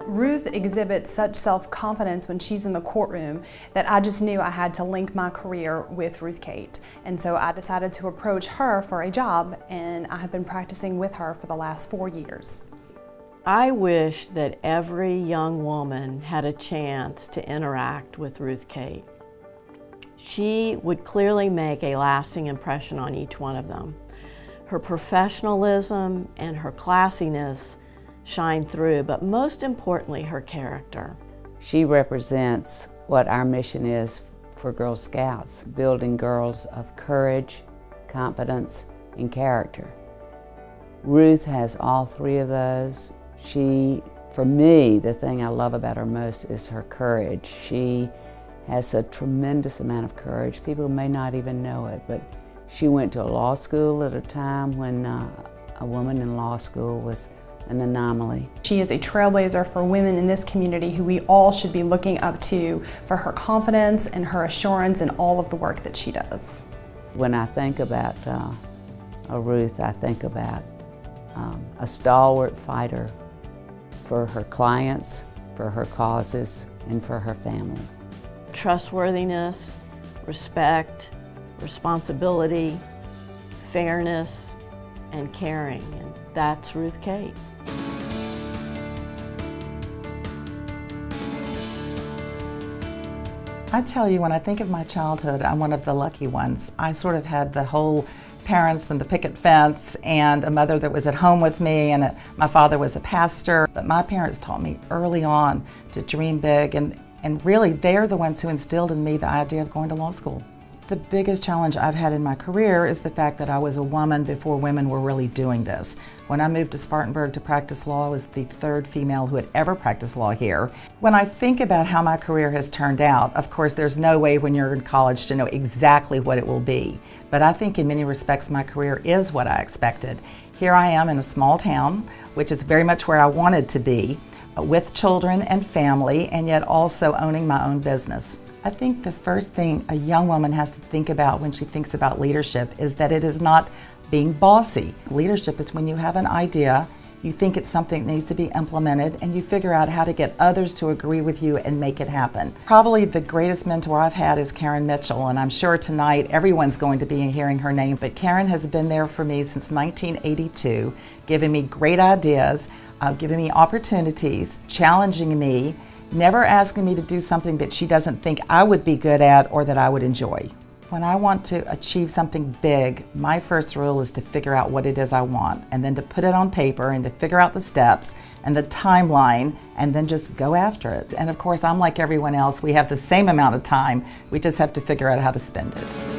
Ruth exhibits such self-confidence when she's in the courtroom that I just knew I had to link my career with Ruth Cate. And so I decided to approach her for a job, and I have been practicing with her for the last 4 years. I wish that every young woman had a chance to interact with Ruth Cate. She would clearly make a lasting impression on each one of them. Her professionalism and her classiness shine through, but most importantly, her character. She represents what our mission is for Girl Scouts, building girls of courage, confidence, and character. Ruth has all three of those. For me, the thing I love about her most is her courage. She has a tremendous amount of courage. People may not even know it, but she went to a law school at a time when a woman in law school was an anomaly. She is a trailblazer for women in this community who we all should be looking up to for her confidence and her assurance in all of the work that she does. When I think about Ruth, I think about a stalwart fighter for her clients, for her causes, and for her family. Trustworthiness, respect, responsibility, fairness, and caring, and that's Ruth Cate. I tell you, when I think of my childhood, I'm one of the lucky ones. I sort of had the whole parents and the picket fence and a mother that was at home with me, and my father was a pastor. But my parents taught me early on to dream big, and really they're the ones who instilled in me the idea of going to law school. The biggest challenge I've had in my career is the fact that I was a woman before women were really doing this. When I moved to Spartanburg to practice law, I was the third female who had ever practiced law here. When I think about how my career has turned out, of course there's no way when you're in college to know exactly what it will be. But I think in many respects my career is what I expected. Here I am in a small town, which is very much where I wanted to be, with children and family, and yet also owning my own business. I think the first thing a young woman has to think about when she thinks about leadership is that it is not being bossy. Leadership is when you have an idea, you think it's something that needs to be implemented, and you figure out how to get others to agree with you and make it happen. Probably the greatest mentor I've had is Karen Mitchell, and I'm sure tonight everyone's going to be hearing her name, but Karen has been there for me since 1982, giving me great ideas, giving me opportunities, challenging me, never asking me to do something that she doesn't think I would be good at or that I would enjoy. When I want to achieve something big, my first rule is to figure out what it is I want, and then to put it on paper and to figure out the steps and the timeline, and then just go after it. And of course, I'm like everyone else, we have the same amount of time, we just have to figure out how to spend it.